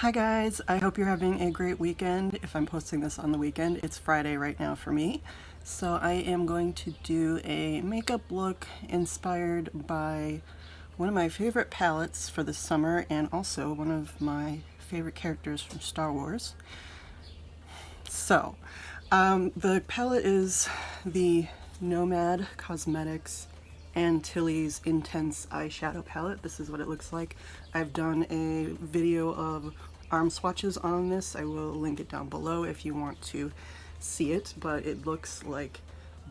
Hi guys, I hope you're having a great weekend. If I'm posting this on the weekend, it's Friday right now for me. So I am going to do a makeup look inspired by one of my favorite palettes for the summer and also one of my favorite characters from Star Wars. So, the palette is the Nomad Cosmetics Antilles Intense Eyeshadow Palette. This is what it looks like. I've done a video of arm swatches on this. I will link it down below if you want to see it, but it looks like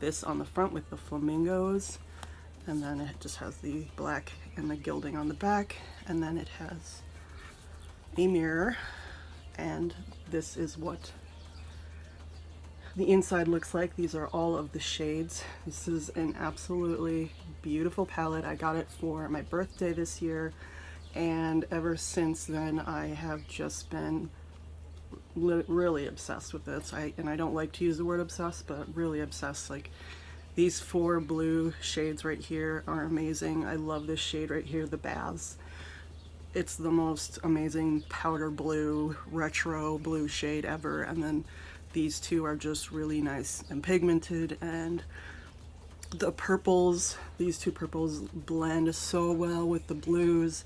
this on the front with the flamingos, and then it just has the black and the gilding on the back, and then it has a mirror, and this is what the inside looks like. These are all of the shades. This is an absolutely beautiful palette. I got it for my birthday this year, and ever since then I have just been really obsessed with this. And I don't like to use the word obsessed, but really obsessed. Like, these four blue shades right here are amazing. I love this shade right here, the Baths. It's the most amazing powder blue, retro blue shade ever. And then these two are just really nice and pigmented, and the purples, these two purples blend so well with the blues.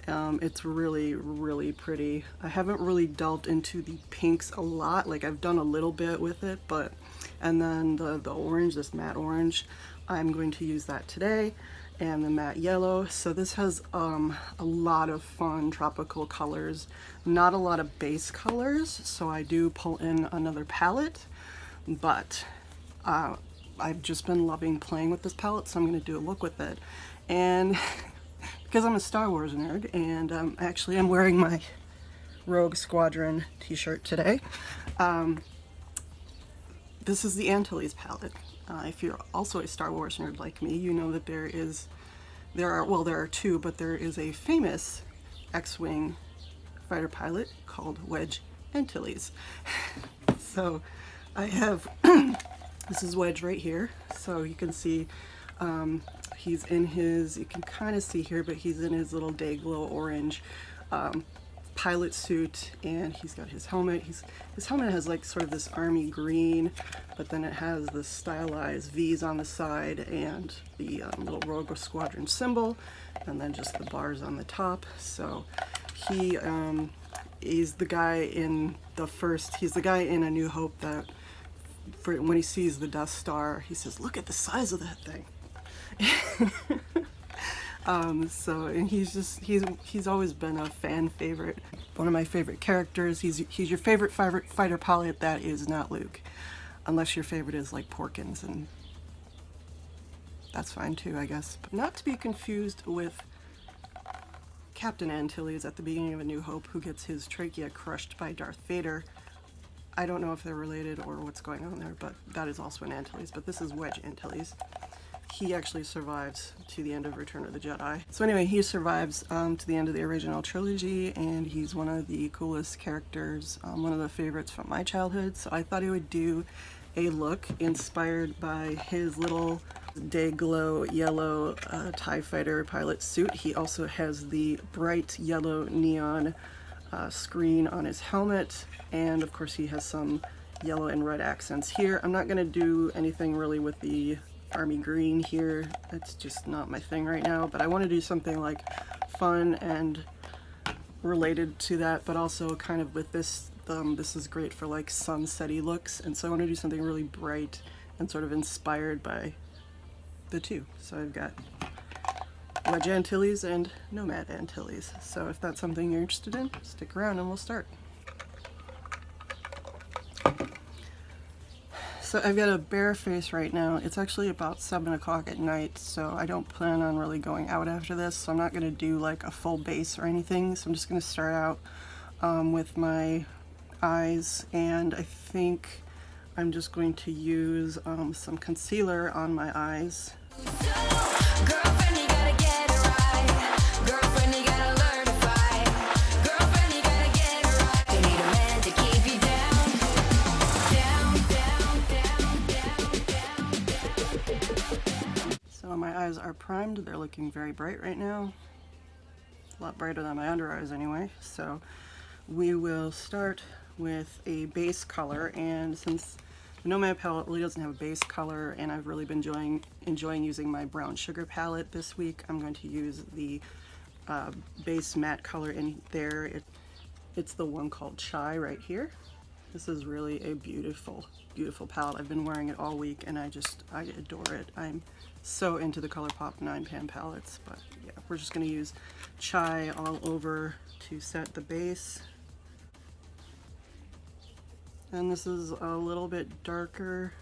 It's really pretty. I haven't really delved into the pinks a lot. Like, I've done a little bit with it, but and then the orange, this matte orange, I'm going to use that today, and the matte yellow. So this has a lot of fun tropical colors, not a lot of base colors, so I do pull in another palette, but I've just been loving playing with this palette, so I'm going to do a look with it. And because I'm a Star Wars nerd, and actually I'm wearing my Rogue Squadron t-shirt today, this is the Antilles palette. If you're also a Star Wars nerd like me, you know that there are two, but there is a famous X-Wing fighter pilot called Wedge Antilles. So I have, this is Wedge right here, so you can see he's in his, you can kind of see here, but he's in his little day glow orange pilot suit, and he's got his helmet. His helmet has like sort of this army green, but then it has the stylized V's on the side and the little Rogue Squadron symbol, and then just the bars on the top. So he is the guy in he's the guy in A New Hope that when he sees the Death Star, he says, "Look at the size of that thing." And he's always been a fan favorite, one of my favorite characters. He's your favorite fighter pilot that is not Luke, unless your favorite is like Porkins, and that's fine too, I guess. But not to be confused with Captain Antilles at the beginning of A New Hope, who gets his trachea crushed by Darth Vader. I don't know if they're related or what's going on there, but that is also an Antilles. But this is Wedge Antilles. He actually survives to the end of Return of the Jedi. So anyway, he survives to the end of the original trilogy, and he's one of the coolest characters, one of the favorites from my childhood. So I thought I would do a look inspired by his little day glow yellow TIE fighter pilot suit. He also has the bright yellow neon screen on his helmet, and of course he has some yellow and red accents here. I'm not going to do anything really with the army green here. That's just not my thing right now, but I want to do something like fun and related to that, but also kind of with this. This is great for like sunsetty looks, and so I want to do something really bright and sort of inspired by the two. So I've got Wedge Antilles and Nomad Antilles. So if that's something you're interested in, stick around and we'll start. So I've got a bare face right now. It's actually about 7 o'clock at night, so I don't plan on really going out after this, so I'm not going to do like a full base or anything. So I'm just going to start out with my eyes, and I think I'm just going to use some concealer on my eyes. So my eyes are primed. They're looking very bright right now. A lot brighter than my under eyes anyway. So we will start with a base color, and since the Nomad palette really doesn't have a base color and I've really been enjoying using my brown sugar palette this week, I'm going to use the base matte color in there. It's the one called Chai right here. This is really a beautiful, beautiful palette. I've been wearing it all week and I adore it. I'm so into the Colourpop 9-pan palettes, but yeah, we're just going to use Chai all over to set the base. And this is a little bit darker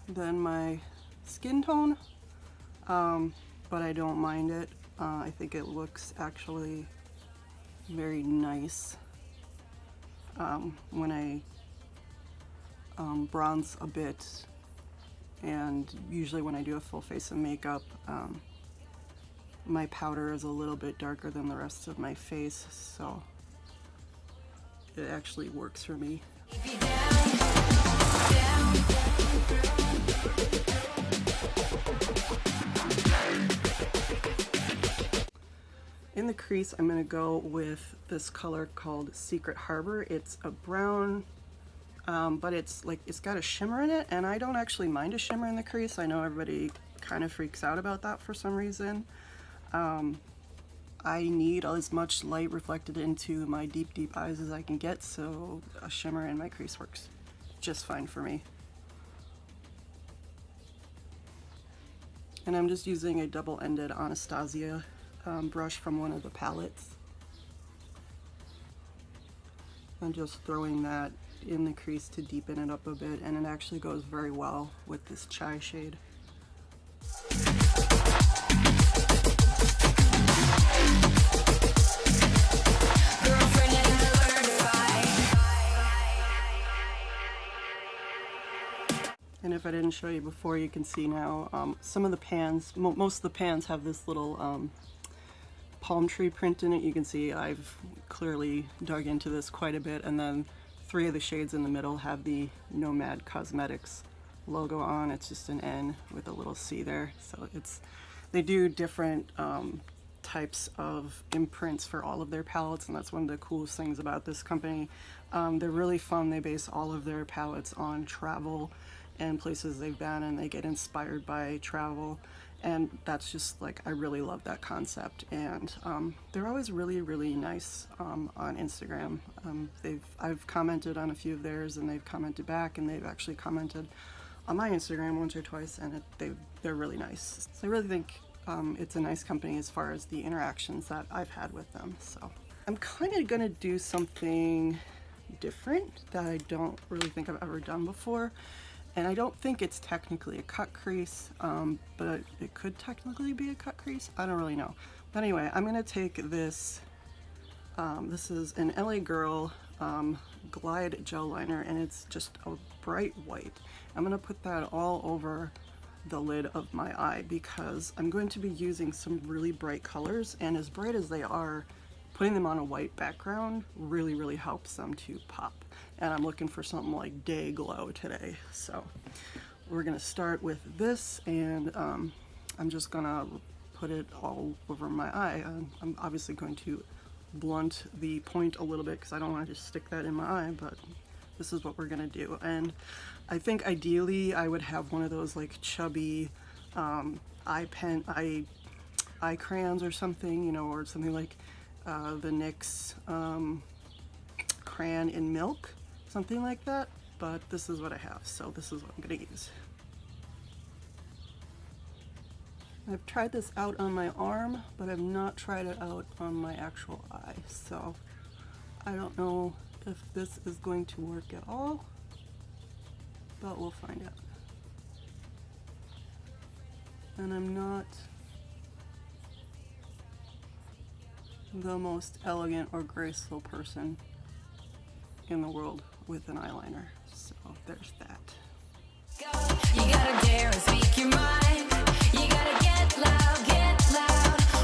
than my skin tone, but I don't mind it. I think it looks actually very nice when I bronze a bit, and usually when I do a full face of makeup, my powder is a little bit darker than the rest of my face, so it actually works for me. In the crease, I'm going to go with this color called Secret Harbor. It's a brown, but it's got a shimmer in it, and I don't actually mind a shimmer in the crease. I know everybody kind of freaks out about that for some reason. I need as much light reflected into my deep, deep eyes as I can get, so a shimmer in my crease works just fine for me. And I'm just using a double-ended Anastasia brush from one of the palettes. I'm just throwing that in the crease to deepen it up a bit, and it actually goes very well with this Chai shade. And if I didn't show you before, you can see now some of the pans, most of the pans have this little palm tree print in it. You can see I've clearly dug into this quite a bit, and then 3 of the shades in the middle have the Nomad Cosmetics logo on. It's just an N with a little C there. So they do different types of imprints for all of their palettes, and that's one of the coolest things about this company. They're really fun. They base all of their palettes on travel and places they've been, and they get inspired by travel, and that's just I really love that concept. And they're always really, really nice on Instagram. I've commented on a few of theirs, and they've commented back, and they've actually commented on my Instagram once or twice, and they're really nice. So I really think it's a nice company as far as the interactions that I've had with them. So I'm kind of gonna do something different that I don't really think I've ever done before. And I don't think it's technically a cut crease, but it could technically be a cut crease. I don't really know. But anyway, I'm gonna take this, this is an LA Girl Glide gel liner, and it's just a bright white. I'm gonna put that all over the lid of my eye because I'm going to be using some really bright colors, and as bright as they are, putting them on a white background really, really helps them to pop. And I'm looking for something like Day Glow today. So we're gonna start with this, and I'm just gonna put it all over my eye. I'm obviously going to blunt the point a little bit because I don't want to just stick that in my eye, but this is what we're gonna do. And I think ideally I would have one of those chubby eye crayons or something, you know, or something like the NYX crayon in milk, something like that, but this is what I have, so this is what I'm gonna use. I've tried this out on my arm, but I've not tried it out on my actual eye, so I don't know if this is going to work at all, but we'll find out. And I'm not the most elegant or graceful person in the world with an eyeliner, so there's that. You gotta dare and speak your mind. You gotta get loud,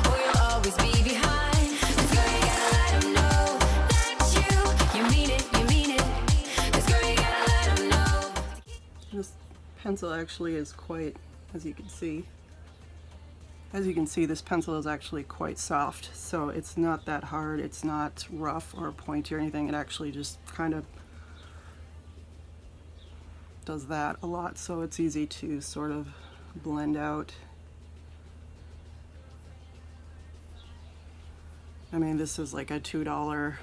or you'll always be behind. This girl, you gotta let them know that you mean it. This girl, you gotta let them know. This pencil actually is quite, as you can see, As you can see, this pencil is actually quite soft, so it's not that hard, it's not rough or pointy or anything. It actually just kind of does that a lot, so it's easy to sort of blend out. I mean, this is like a $2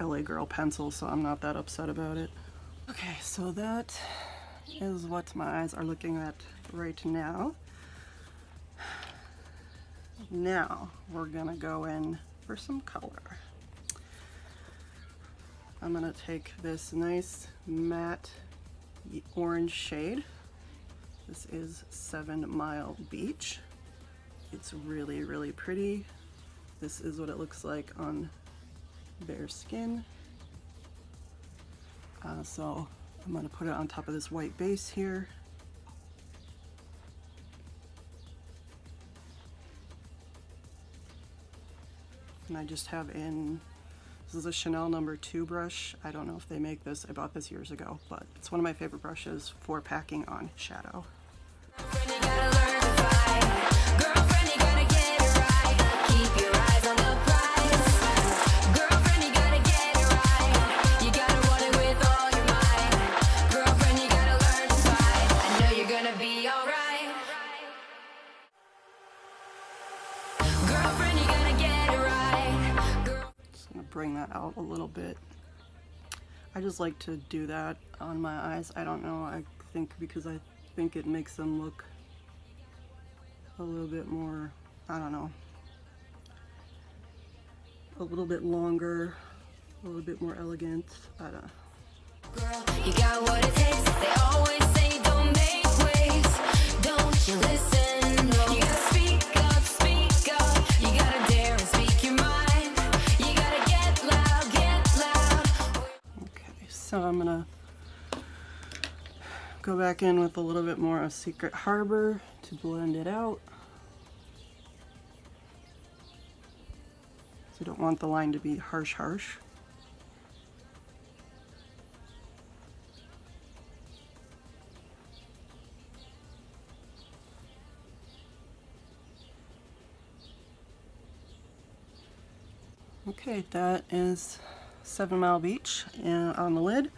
LA Girl pencil, so I'm not that upset about it. Okay, so that is what my eyes are looking at right now. Now we're gonna go in for some color. I'm gonna take this nice matte orange shade. This is 7 Mile Beach. It's really, really pretty. This is what it looks like on bare skin. So I'm gonna put it on top of this white base here. And I just have in, this is a Chanel No. 2 brush. I don't know if they make this. I bought this years ago, but it's one of my favorite brushes for packing on shadow. Bring that out a little bit. I just like to do that on my eyes. I don't know, I think because I think it makes them look a little bit more, I don't know, a little bit longer, a little bit more elegant. I don't know. Girl, you got what it takes. They always say don't make waves. Don't you listen? No. You gotta speak up, speak up. You gotta dare and speak your mind. So I'm gonna go back in with a little bit more of Secret Harbor to blend it out. So you don't want the line to be harsh. Okay, that is 7 Mile Beach on the lid.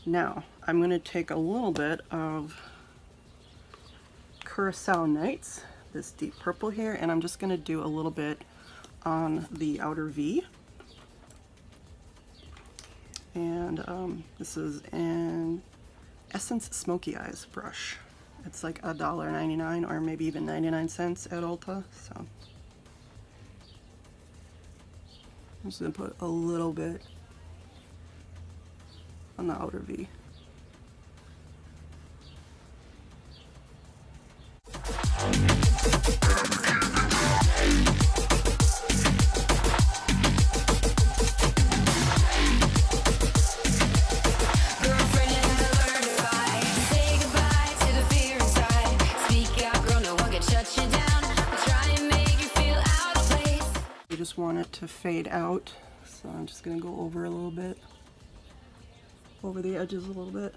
Now I'm going to take a little bit of Curacao Nights, this deep purple here, and I'm just going to do a little bit on the outer V. And this is an Essence Smoky Eyes brush. It's like $1.99 or maybe even 99 cents at Ulta. So I'm just going to put a little bit on the outer V. You just want it to fade out, so I'm just going to go over a little bit. Over the edges a little bit.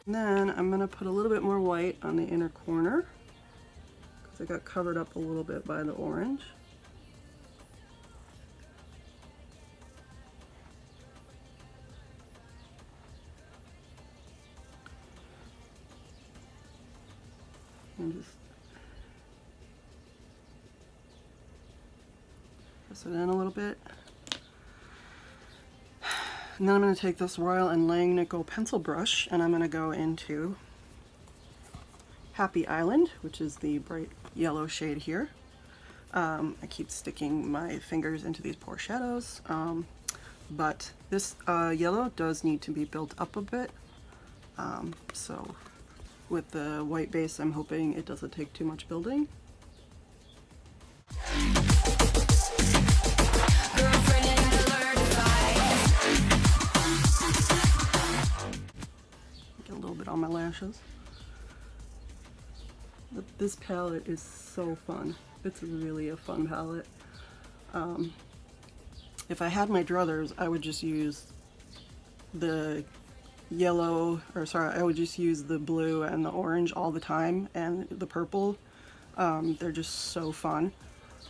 And then I'm going to put a little bit more white on the inner corner because it got covered up a little bit by the orange. And just press it in a little bit. And then I'm going to take this Royal and Langnickel pencil brush and I'm going to go into Happy Island, which is the bright yellow shade here. I keep sticking my fingers into these poor shadows, but this yellow does need to be built up a bit. So with the white base, I'm hoping it doesn't take too much building. Get a little bit on my lashes. This palette is so fun. It's really a fun palette. If I had my druthers, I would just use the yellow, or sorry, I would just use the blue and the orange all the time, and the purple. They're just so fun.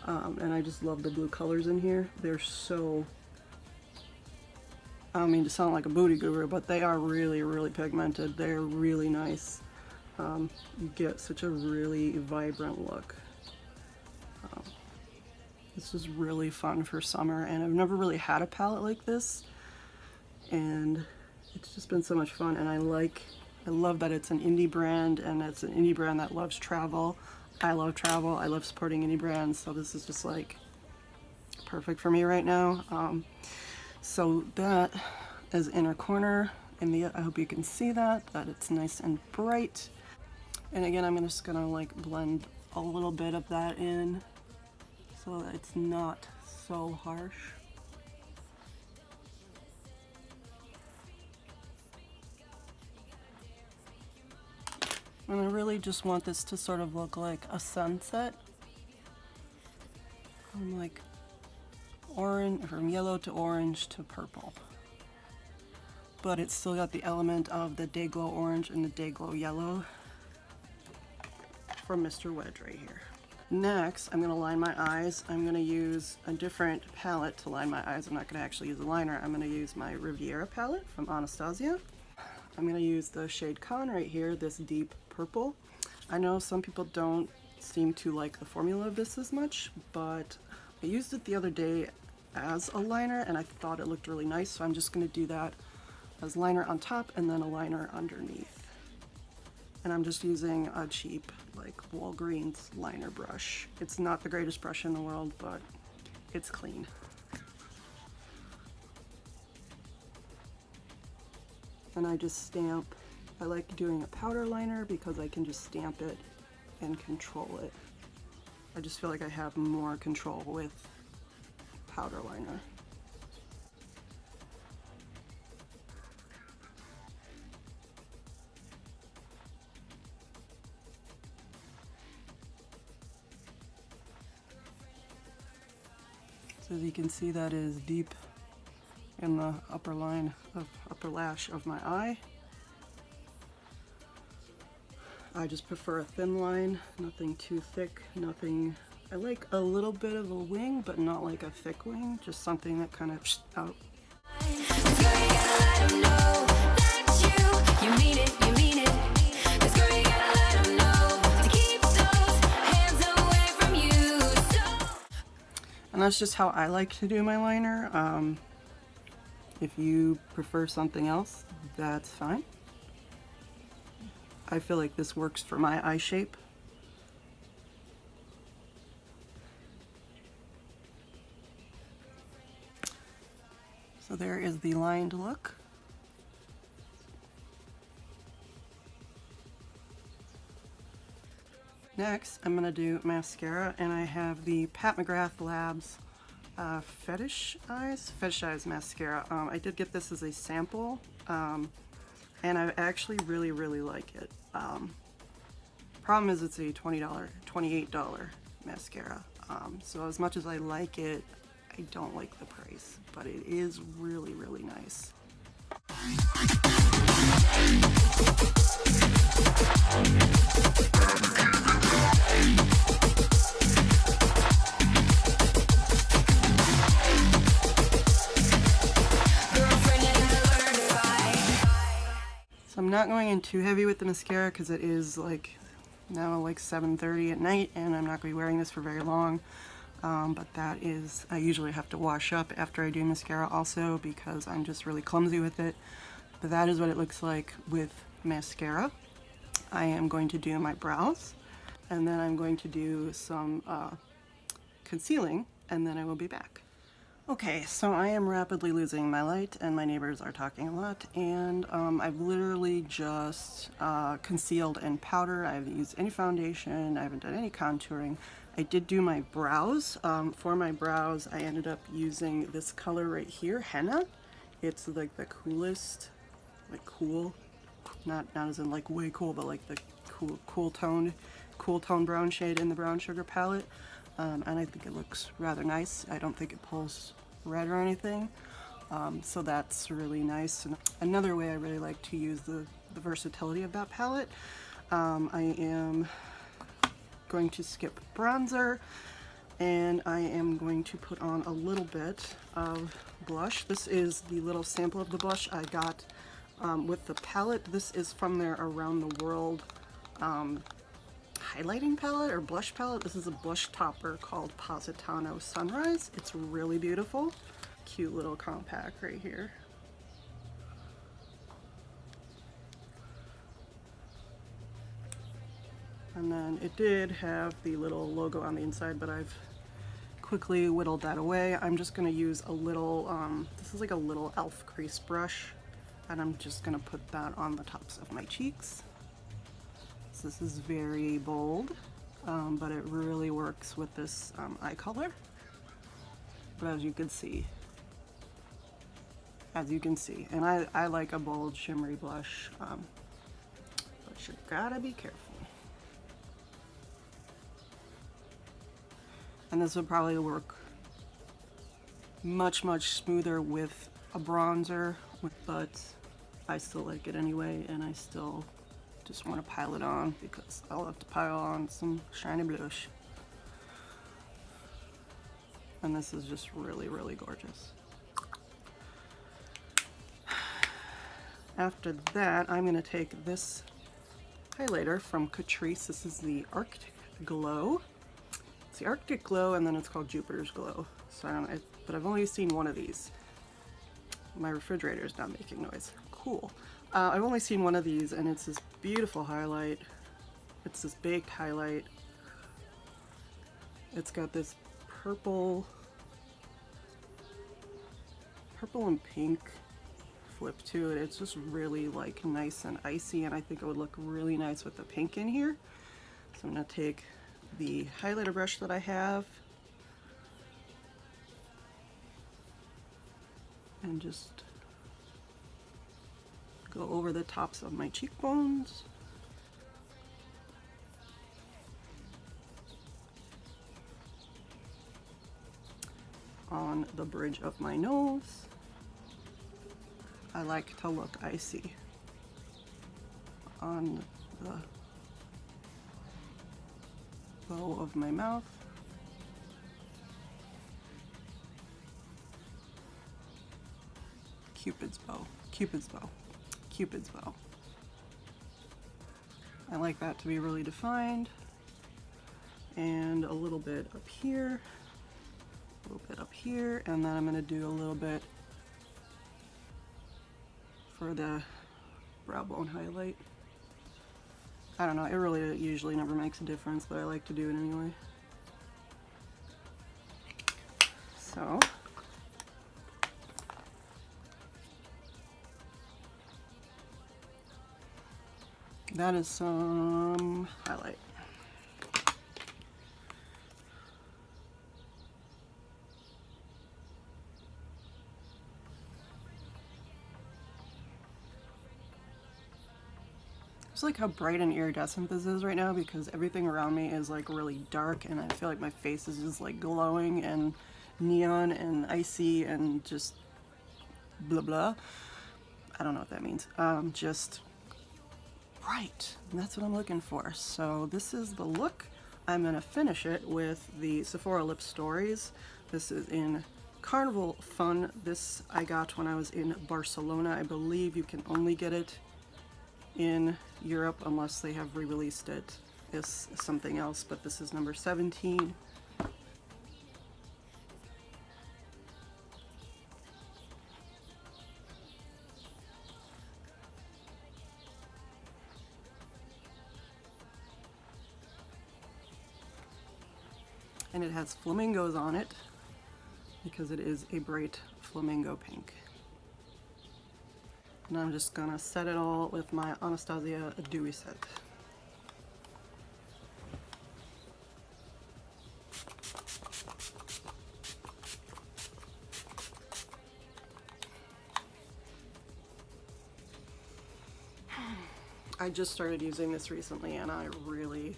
And I just love the blue colors in here. They're so, I don't mean to sound like a booty guru, but they are really, really pigmented. They're really nice. You get such a really vibrant look. This is really fun for summer, and I've never really had a palette like this, and it's just been so much fun. And I love that it's an indie brand, and it's an indie brand that loves travel. I love travel. I love supporting indie brands, so this is just like perfect for me right now. So that is inner corner, and I hope you can see that it's nice and bright. And again, I'm just gonna like blend a little bit of that in so that it's not so harsh. And I really just want this to sort of look like a sunset. From like orange, from yellow to orange to purple. But it's still got the element of the Day Glow orange and the Day Glow yellow from Mr. Wedge right here. Next, I'm going to line my eyes. I'm going to use a different palette to line my eyes. I'm not going to actually use a liner. I'm going to use my Riviera palette from Anastasia. I'm going to use the shade Con right here, this deep purple. I know some people don't seem to like the formula of this as much, but I used it the other day as a liner and I thought it looked really nice, so I'm just going to do that as liner on top and then a liner underneath. And I'm just using a cheap like Walgreens liner brush. It's not the greatest brush in the world, but it's clean. And I just stamp. I like doing a powder liner because I can just stamp it and control it. I just feel like I have more control with powder liner. So as you can see, that is deep in the upper lash of my eye. I just prefer a thin line, nothing too thick, nothing. I like a little bit of a wing, but not like a thick wing, just something that kind of out. And that's just how I like to do my liner. If you prefer something else, that's fine. I feel like this works for my eye shape. So there is the lined look. Next, I'm gonna do mascara, and I have the Pat McGrath Labs Fetish Eyes mascara. I did get this as a sample, and I actually really like it. Problem is it's a $28 mascara. So as much as I like it, I don't like the price, but it is really nice. So I'm not going in too heavy with the mascara because it is like now like 7:30 at night and I'm not going to be wearing this for very long. But that is, I usually have to wash up after I do mascara also because I'm just really clumsy with it. But that is what it looks like with mascara. I am going to do my brows and then I'm going to do some concealing and then I will be back. Okay, so I am rapidly losing my light and my neighbors are talking a lot, and I've literally just concealed and powder. I haven't used any foundation, I haven't done any contouring. I did do my brows. For my brows, I ended up using this color right here, henna. It's like the coolest, like cool, not as in like way cool, but like the cool tone brown shade in the Brown Sugar palette. And I think it looks rather nice. I don't think it pulls red or anything. So that's really nice. And another way I really like to use the versatility of that palette, I am going to skip bronzer, and I am going to put on a little bit of blush. This is the little sample of the blush I got with the palette. This is from their Around the World highlighting palette or blush palette. This is a blush topper called Positano Sunrise. It's really beautiful. Cute little compact right here. And then it did have the little logo on the inside, but I've quickly whittled that away. I'm just going to use a little, this is like a little e.l.f. crease brush, and I'm just going to put that on the tops of my cheeks. So this is very bold, but it really works with this eye color. But as you can see, and I like a bold shimmery blush, but you gotta be careful. And this would probably work much smoother with a bronzer, but I still like it anyway, and I still just want to pile it on because I'll have to pile on some shiny blush. And this is just really gorgeous. After that, I'm going to take this highlighter from Catrice. This is the Arctic Glow. It's the Arctic Glow, and then it's called Jupiter's Glow. So I don't know, but I've only seen one of these. My refrigerator is not making noise. Cool. I've only seen one of these, and it's this beautiful highlight. It's this baked highlight. It's got this purple and pink flip to it. It's just really like nice and icy, and I think it would look really nice with the pink in here. So I'm going to take the highlighter brush that I have and just go over the tops of my cheekbones. On the bridge of my nose. I like to look icy. On the bow of my mouth. Cupid's bow. Cupid's bow. Cupid's bow. I like that to be really defined. And a little bit up here. A little bit up here. And then I'm going to do a little bit for the brow bone highlight. I don't know, it really usually never makes a difference, but I like to do it anyway. So, that is some highlight. Just like how bright and iridescent this is right now, because everything around me is like really dark, and I feel like my face is just like glowing and neon and icy and just blah blah. I don't know what that means. Just bright, and that's what I'm looking for. So this is the look. I'm gonna finish it with the Sephora Lipstories. This is in Carnival Fun. This I got when I was in Barcelona. I believe you can only get it in Europe unless they have re-released it as something else, but this is number 17. And it has flamingos on it because it is a bright flamingo pink. And I'm just gonna set it all with my Anastasia Dewy Set. I just started using this recently, and I really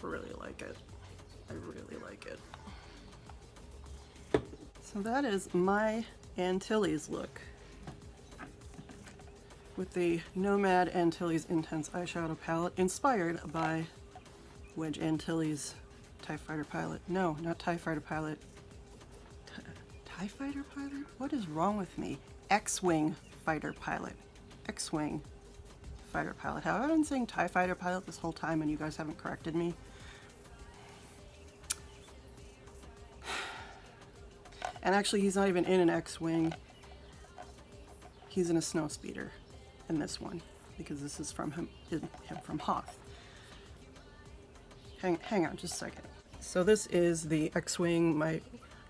like it. I really like it. So that is my Antilles look with the Nomad Antilles Intense Eyeshadow Palette inspired by Wedge Antilles TIE Fighter Pilot. No, not TIE Fighter Pilot. TIE Fighter Pilot? What is wrong with me? X-Wing Fighter Pilot. X-Wing Fighter Pilot. Have I been saying TIE Fighter Pilot this whole time and you guys haven't corrected me? And actually, he's not even in an X-Wing. He's in a snowspeeder in this one, because this is from him from Hoth. Hang on just a second. So this is the X-Wing, my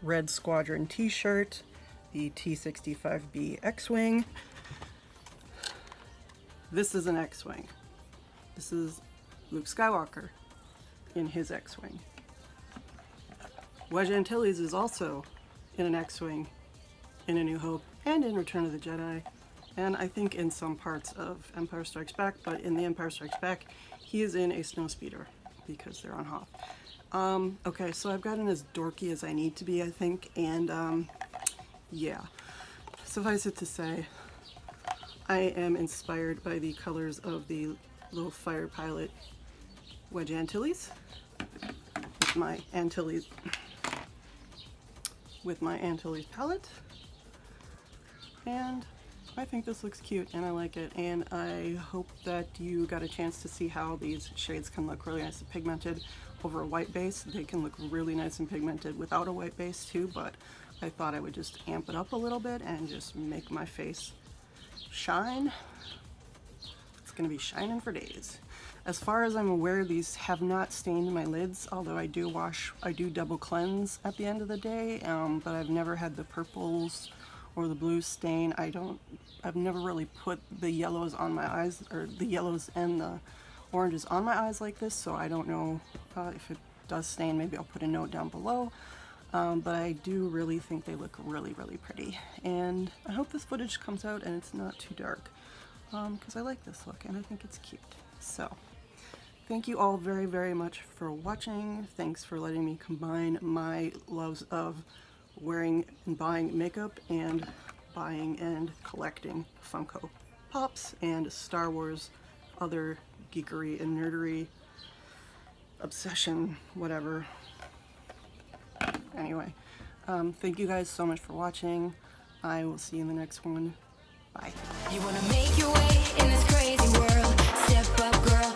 Red Squadron t-shirt, the T-65B X-Wing. This is an X-Wing. This is Luke Skywalker in his X-Wing. Wedge Antilles is also in an X-Wing in A New Hope and in Return of the Jedi, and I think in some parts of Empire Strikes Back, but in The Empire Strikes Back he is in a snowspeeder because they're on Hoth. Okay, so I've gotten as dorky as I need to be, I think, and yeah, suffice it to say, I am inspired by the colors of the little fighter pilot Wedge Antilles with my Antilles palette, and I think this looks cute and I like it, and I hope that you got a chance to see how these shades can look really nice and pigmented over a white base. They can look really nice and pigmented without a white base too, but I thought I would just amp it up a little bit and just make my face shine. It's gonna be shining for days. As far as I'm aware, these have not stained my lids, although I do double cleanse at the end of the day, but I've never had the purples or the blues stain. I've never really put the yellows on my eyes, or the yellows and the oranges on my eyes like this, so I don't know if it does stain. Maybe I'll put a note down below, but I do really think they look really, really pretty, and I hope this footage comes out and it's not too dark, because I like this look and I think it's cute. So thank you all very, very much for watching. Thanks for letting me combine my loves of wearing and buying makeup and buying and collecting Funko Pops and Star Wars, other geekery and nerdery, obsession, whatever. Anyway, thank you guys so much for watching. I will see you in the next one. Bye. You wanna make your way in this crazy world. Step up, girl.